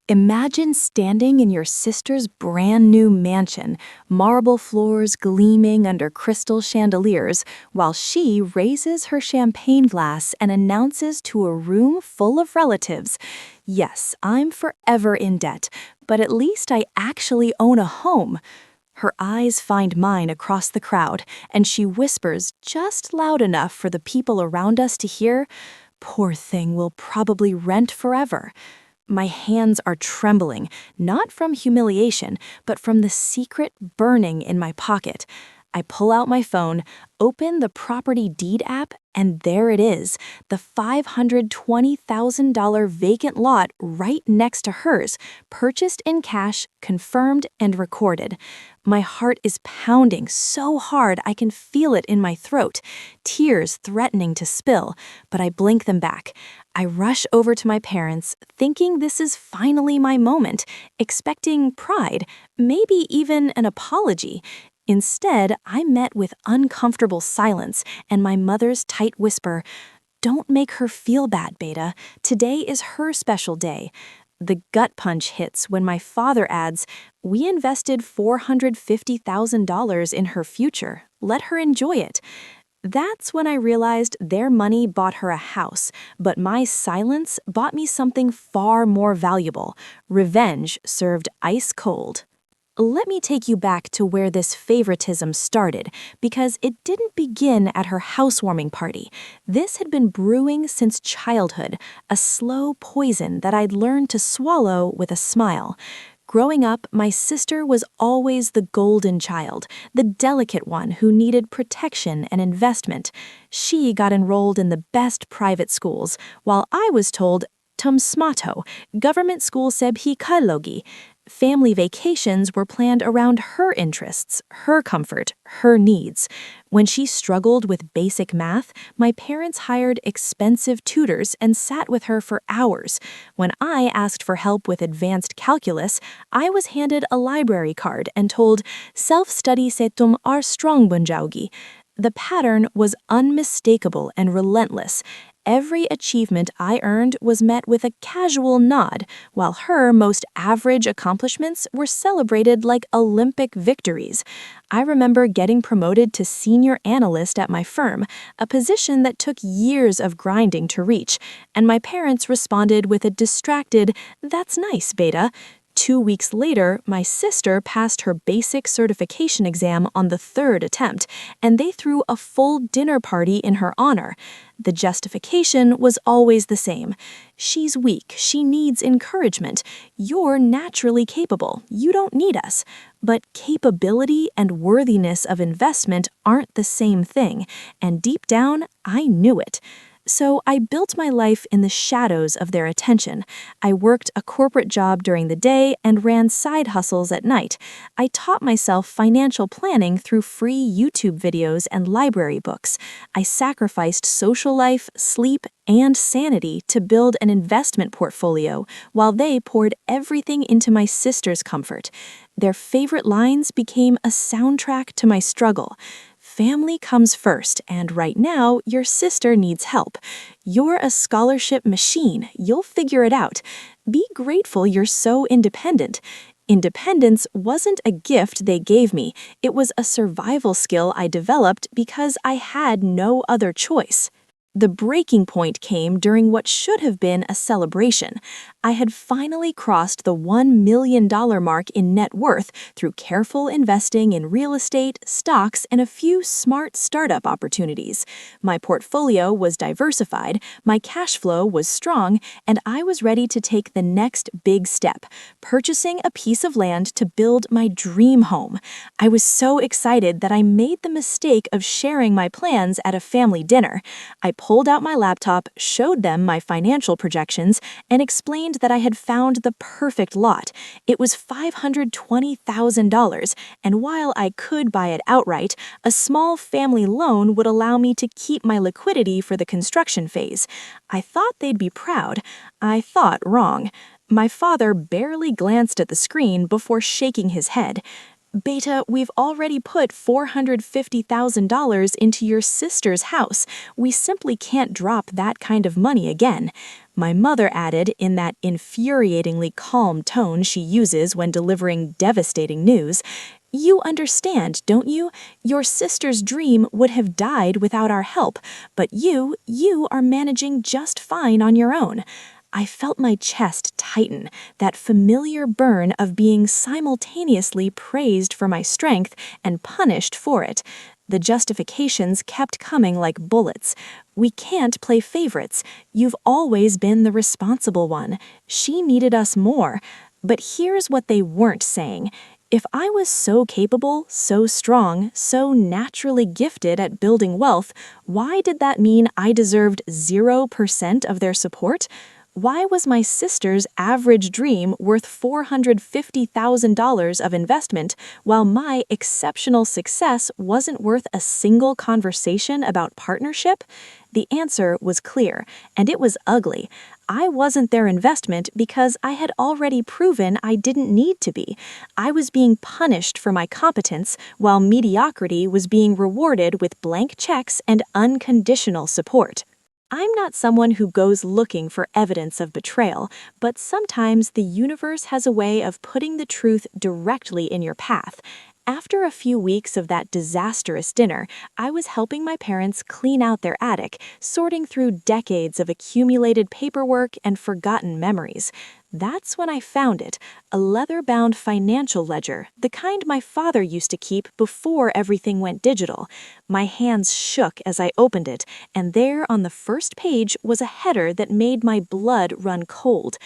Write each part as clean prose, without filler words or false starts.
Imagine standing in your sister's brand new mansion, marble floors gleaming under crystal chandeliers, while she raises her champagne glass and announces to a room full of relatives, "Yes, I'm forever in debt, but at least I actually own a home." Her eyes find mine across the crowd, and she whispers just loud enough for the people around us to hear, "Poor thing will probably rent forever." My hands are trembling, not from humiliation, but from the secret burning in my pocket. I pull out my phone, open the property deed app, and there it is, the $520,000 vacant lot right next to hers, purchased in cash, confirmed, and recorded. My heart is pounding so hard I can feel it in my throat, tears threatening to spill, but I blink them back. I rush over to my parents, thinking this is finally my moment, expecting pride, maybe even an apology. Instead, I met with uncomfortable silence and my mother's tight whisper, "Don't make her feel bad, Beta. Today is her special day." The gut punch hits when my father adds, "We invested $450,000 in her future. Let her enjoy it." That's when I realized their money bought her a house, but my silence bought me something far more valuable: revenge served ice cold. Let me take you back to where this favoritism started, because it didn't begin at her housewarming party. This had been brewing since childhood, a slow poison that I'd learned to swallow with a smile. Growing up, my sister was always the golden child, the delicate one who needed protection and investment. She got enrolled in the best private schools, while I was told, "Tum smato, government school seb hi kailogi." Family vacations were planned around her interests, her comfort, her needs. When she struggled with basic math, my parents hired expensive tutors and sat with her for hours. When I asked for help with advanced calculus, I was handed a library card and told, "Self-study setum ar strong bunjaugi." The pattern was unmistakable and relentless. Every achievement I earned was met with a casual nod, while her most average accomplishments were celebrated like Olympic victories. I remember getting promoted to senior analyst at my firm, a position that took years of grinding to reach, and my parents responded with a distracted, "That's nice, Beta." 2 weeks later, my sister passed her basic certification exam on the third attempt, and they threw a full dinner party in her honor. The justification was always the same: "She's weak, she needs encouragement. You're naturally capable, you don't need us." But capability and worthiness of investment aren't the same thing, and deep down, I knew it. So I built my life in the shadows of their attention. I worked a corporate job during the day and ran side hustles at night. I taught myself financial planning through free YouTube videos and library books. I sacrificed social life, sleep, and sanity to build an investment portfolio, while they poured everything into my sister's comfort. Their favorite lines became a soundtrack to my struggle. "Family comes first, and right now, your sister needs help. You're a scholarship machine, you'll figure it out. Be grateful you're so independent." Independence wasn't a gift they gave me, it was a survival skill I developed because I had no other choice. The breaking point came during what should have been a celebration. I had finally crossed the $1 million mark in net worth through careful investing in real estate, stocks, and a few smart startup opportunities. My portfolio was diversified, my cash flow was strong, and I was ready to take the next big step: purchasing a piece of land to build my dream home. I was so excited that I made the mistake of sharing my plans at a family dinner. I pulled out my laptop, showed them my financial projections, and explained that I had found the perfect lot. It was $520,000, and while I could buy it outright, a small family loan would allow me to keep my liquidity for the construction phase. I thought they'd be proud. I thought wrong. My father barely glanced at the screen before shaking his head. "Beta, we've already put $450,000 into your sister's house. We simply can't drop that kind of money again." My mother added in that infuriatingly calm tone she uses when delivering devastating news, "You understand, don't you? Your sister's dream would have died without our help, but you are managing just fine on your own." I felt my chest tighten, that familiar burn of being simultaneously praised for my strength and punished for it. The justifications kept coming like bullets. "We can't play favorites. You've always been the responsible one. She needed us more." But here's what they weren't saying. If I was so capable, so strong, so naturally gifted at building wealth, why did that mean I deserved 0% of their support? Why was my sister's average dream worth $450,000 of investment, while my exceptional success wasn't worth a single conversation about partnership? The answer was clear, and it was ugly. I wasn't their investment because I had already proven I didn't need to be. I was being punished for my competence, while mediocrity was being rewarded with blank checks and unconditional support. I'm not someone who goes looking for evidence of betrayal, but sometimes the universe has a way of putting the truth directly in your path. After a few weeks of that disastrous dinner, I was helping my parents clean out their attic, sorting through decades of accumulated paperwork and forgotten memories. That's when I found it, a leather-bound financial ledger, the kind my father used to keep before everything went digital. My hands shook as I opened it, and there on the first page was a header that made my blood run cold.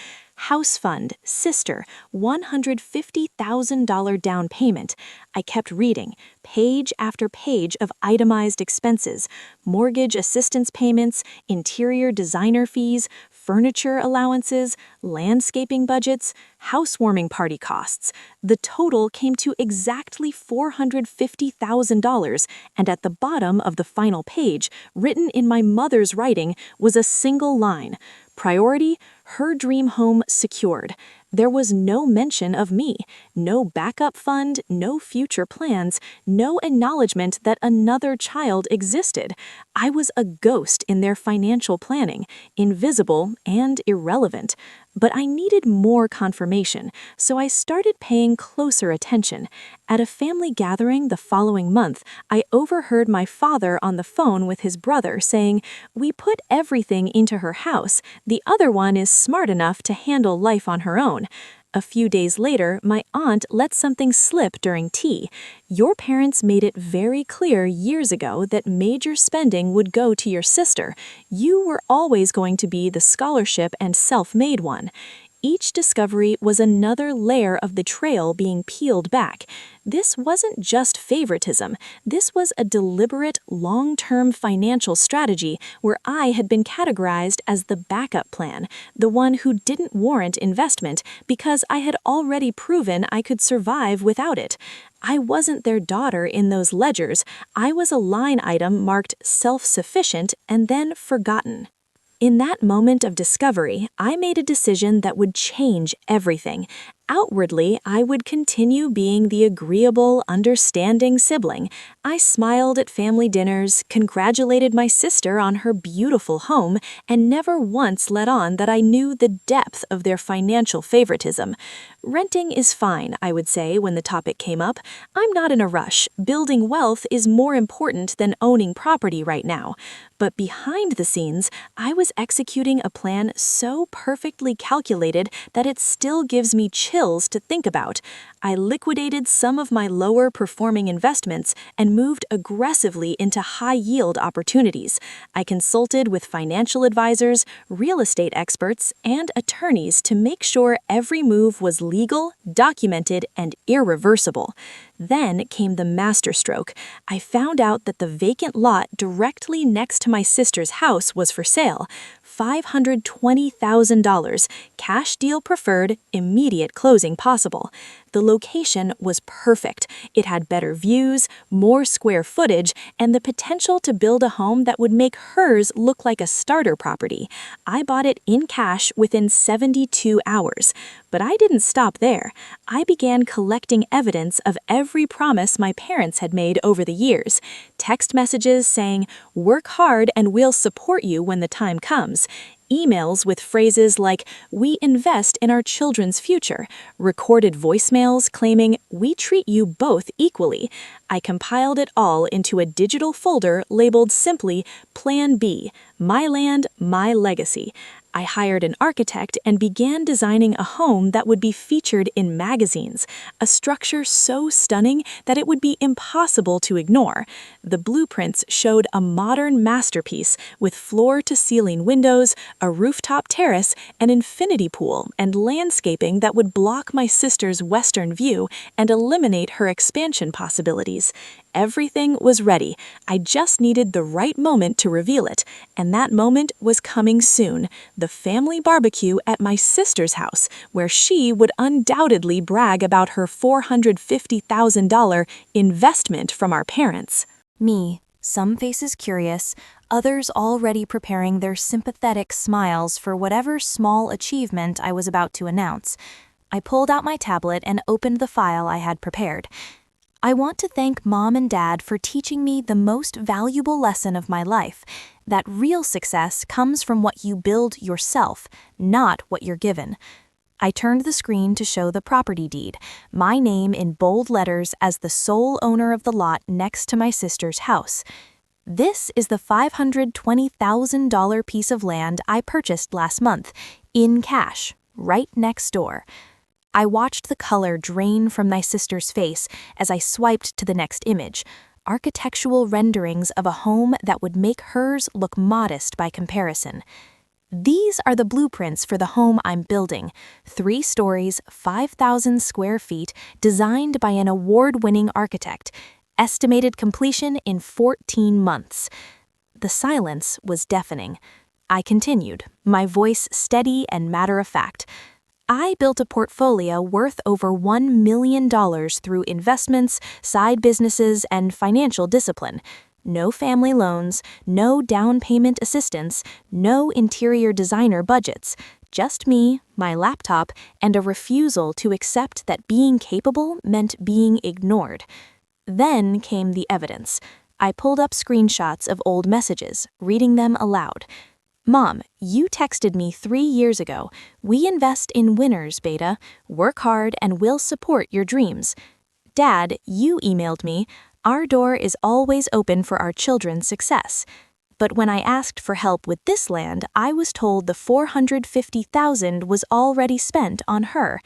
House fund, sister, $150,000 down payment. I kept reading, page after page of itemized expenses, mortgage assistance payments, interior designer fees, furniture allowances, landscaping budgets, housewarming party costs. The total came to exactly $450,000, and at the bottom of the final page, written in my mother's writing, was a single line: priority, her dream home secured. There was no mention of me, no backup fund, no future plans, no acknowledgement that another child existed. I was a ghost in their financial planning, invisible and irrelevant. But I needed more confirmation, so I started paying closer attention. At a family gathering the following month, I overheard my father on the phone with his brother saying, "We put everything into her house. The other one is smart enough to handle life on her own." A few days later, my aunt let something slip during tea. "Your parents made it very clear years ago that major spending would go to your sister. You were always going to be the scholarship and self-made one." Each discovery was another layer of betrayal being peeled back. This wasn't just favoritism. This was a deliberate, long-term financial strategy where I had been categorized as the backup plan, the one who didn't warrant investment because I had already proven I could survive without it. I wasn't their daughter in those ledgers. I was a line item marked self-sufficient and then forgotten. In that moment of discovery, I made a decision that would change everything. Outwardly, I would continue being the agreeable, understanding sibling. I smiled at family dinners, congratulated my sister on her beautiful home, and never once let on that I knew the depth of their financial favoritism. Renting is fine, I would say when the topic came up. I'm not in a rush. Building wealth is more important than owning property right now. But behind the scenes, I was executing a plan so perfectly calculated that it still gives me chills to think about. I liquidated some of my lower performing investments and moved aggressively into high-yield opportunities. I consulted with financial advisors, real estate experts, and attorneys to make sure every move was legal, documented, and irreversible. Then came the masterstroke. I found out that the vacant lot directly next to my sister's house was for sale. $520,000, cash deal preferred, immediate closing possible. The location was perfect. It had better views, more square footage, and the potential to build a home that would make hers look like a starter property. I bought it in cash within 72 hours. But I didn't stop there. I began collecting evidence of every promise my parents had made over the years. Text messages saying, "Work hard and we'll support you when the time comes." emails with phrases like, "We invest in our children's future," recorded voicemails claiming, "We treat you both equally." I compiled it all into a digital folder labeled simply Plan B, My Land, My Legacy. I hired an architect and began designing a home that would be featured in magazines, a structure so stunning that it would be impossible to ignore. The blueprints showed a modern masterpiece with floor-to-ceiling windows, a rooftop terrace, an infinity pool, and landscaping that would block my sister's western view and eliminate her expansion possibilities. Everything was ready. I just needed the right moment to reveal it, and that moment was coming soon. The family barbecue at my sister's house, where she would undoubtedly brag about her $450,000 investment from our parents. Me, some faces curious, others already preparing their sympathetic smiles for whatever small achievement I was about to announce. I pulled out my tablet and opened the file I had prepared. I want to thank Mom and Dad for teaching me the most valuable lesson of my life, that real success comes from what you build yourself, not what you're given. I turned the screen to show the property deed, my name in bold letters as the sole owner of the lot next to my sister's house. This is the $520,000 piece of land I purchased last month, in cash, right next door. I watched the color drain from my sister's face as I swiped to the next image, architectural renderings of a home that would make hers look modest by comparison. These are the blueprints for the home I'm building, 3 stories, 5,000 square feet, designed by an award-winning architect, estimated completion in 14 months. The silence was deafening. I continued, my voice steady and matter-of-fact. I built a portfolio worth over $1 million through investments, side businesses, and financial discipline. No family loans, no down payment assistance, no interior designer budgets. Just me, my laptop, and a refusal to accept that being capable meant being ignored. Then came the evidence. I pulled up screenshots of old messages, reading them aloud. "Mom, you texted me 3 years ago. We invest in winners, Beta. Work hard and we'll support your dreams." Dad, you emailed me. "Our door is always open for our children's success." But when I asked for help with this land, I was told the $450,000 was already spent on her.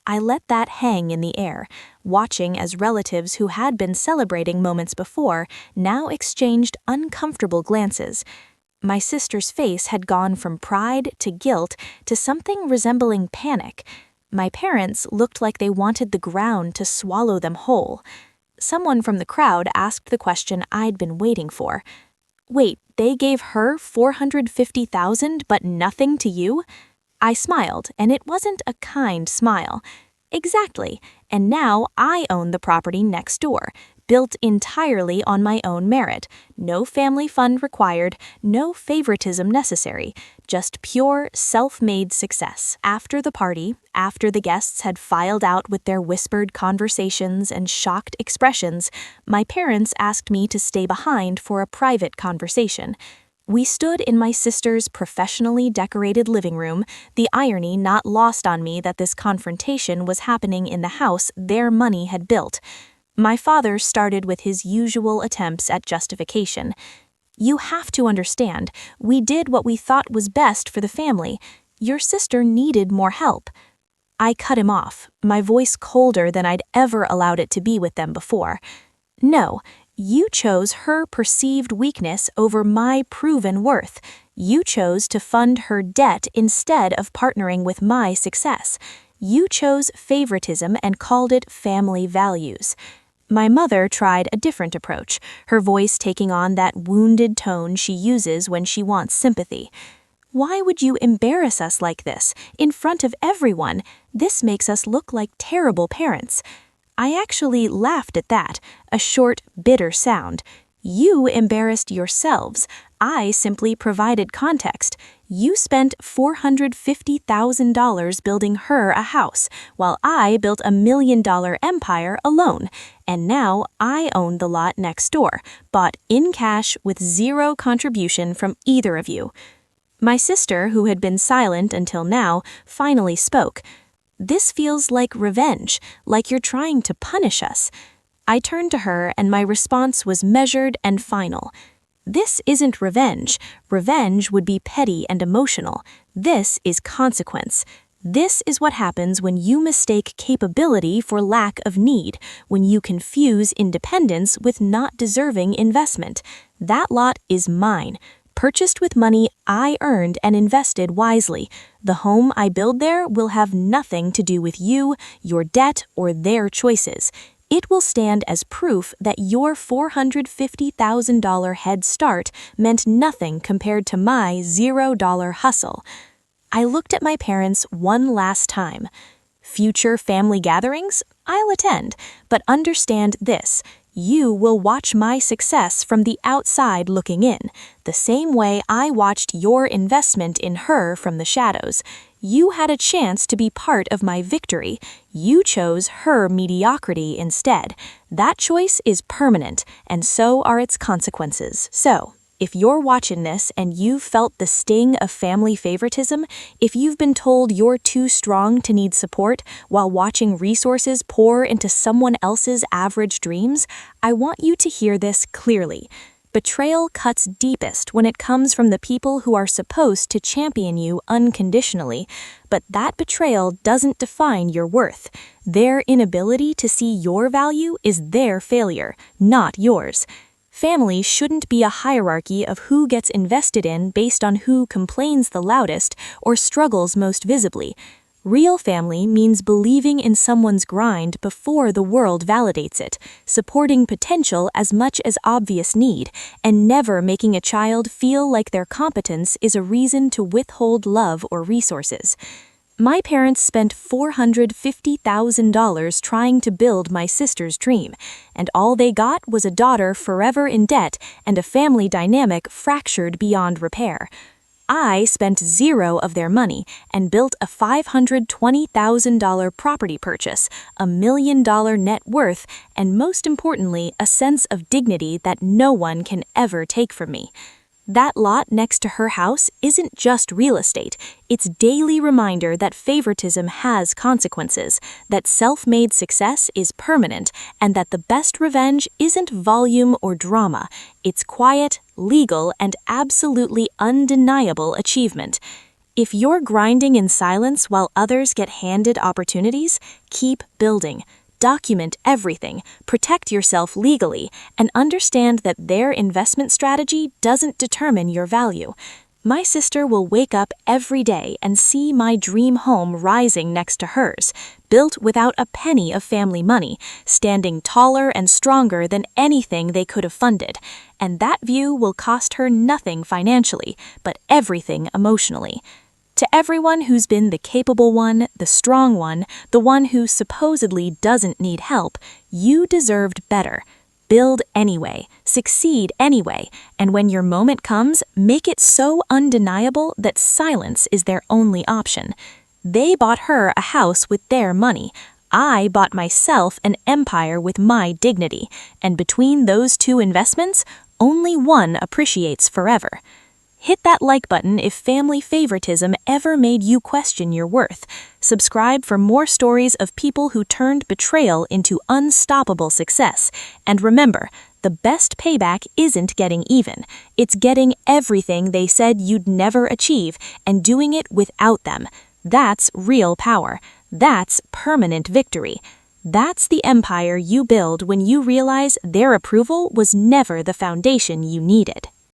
I let that hang in the air, watching as relatives who had been celebrating moments before now exchanged uncomfortable glances. My sister's face had gone from pride to guilt to something resembling panic. My parents looked like they wanted the ground to swallow them whole. Someone from the crowd asked the question I'd been waiting for. "Wait, they gave her $450,000 but nothing to you?" I smiled, and it wasn't a kind smile. "Exactly, and now I own the property next door, built entirely on my own merit, no family fund required, no favoritism necessary, just pure, self-made success." After the party, after the guests had filed out with their whispered conversations and shocked expressions, my parents asked me to stay behind for a private conversation. We stood in my sister's professionally decorated living room, the irony not lost on me that this confrontation was happening in the house their money had built. My father started with his usual attempts at justification. "You have to understand, we did what we thought was best for the family. Your sister needed more help." I cut him off, my voice colder than I'd ever allowed it to be with them before. "No, you chose her perceived weakness over my proven worth. You chose to fund her debt instead of partnering with my success. You chose favoritism and called it family values." My mother tried a different approach, her voice taking on that wounded tone she uses when she wants sympathy. "Why would you embarrass us like this, in front of everyone? This makes us look like terrible parents." I actually laughed at that, a short, bitter sound. "You embarrassed yourselves. I simply provided context. You spent $450,000 building her a house, while I built a $1 million empire alone. And now I own the lot next door, bought in cash with zero contribution from either of you." My sister, who had been silent until now, finally spoke. "This feels like revenge, like you're trying to punish us." I turned to her and my response was measured and final. "This isn't revenge. Revenge would be petty and emotional. This is consequence. This is what happens when you mistake capability for lack of need, when you confuse independence with not deserving investment. That lot is mine, purchased with money I earned and invested wisely. The home I build there will have nothing to do with you, your debt, or their choices. It will stand as proof that your $450,000 head start meant nothing compared to my $0 hustle." I looked at my parents one last time. "Future family gatherings? I'll attend, but understand this. You will watch my success from the outside looking in, the same way I watched your investment in her from the shadows. You had a chance to be part of my victory. You chose her mediocrity instead. That choice is permanent, and so are its consequences. So, if you're watching this and you've felt the sting of family favoritism, if you've been told you're too strong to need support while watching resources pour into someone else's average dreams, I want you to hear this clearly. Betrayal cuts deepest when it comes from the people who are supposed to champion you unconditionally, but that betrayal doesn't define your worth. Their inability to see your value is their failure, not yours. Family shouldn't be a hierarchy of who gets invested in based on who complains the loudest or struggles most visibly. Real family means believing in someone's grind before the world validates it, supporting potential as much as obvious need, and never making a child feel like their competence is a reason to withhold love or resources. My parents spent $450,000 trying to build my sister's dream, and all they got was a daughter forever in debt and a family dynamic fractured beyond repair. I spent zero of their money and built a $520,000 property purchase, $1 million net worth, and most importantly, a sense of dignity that no one can ever take from me. That lot next to her house isn't just real estate, it's daily reminder that favoritism has consequences, that self-made success is permanent, and that the best revenge isn't volume or drama, it's quiet, legal, and absolutely undeniable achievement. If you're grinding in silence while others get handed opportunities, keep building. Document everything, protect yourself legally, and understand that their investment strategy doesn't determine your value. My sister will wake up every day and see my dream home rising next to hers, built without a penny of family money, standing taller and stronger than anything they could have funded. And that view will cost her nothing financially, but everything emotionally. To everyone who's been the capable one, the strong one, the one who supposedly doesn't need help, you deserved better. Build anyway, succeed anyway, and when your moment comes, make it so undeniable that silence is their only option. They bought her a house with their money. I bought myself an empire with my dignity, and between those two investments, only one appreciates forever. Hit that like button if family favoritism ever made you question your worth. Subscribe for more stories of people who turned betrayal into unstoppable success. And remember, the best payback isn't getting even. It's getting everything they said you'd never achieve and doing it without them. That's real power. That's permanent victory. That's the empire you build when you realize their approval was never the foundation you needed.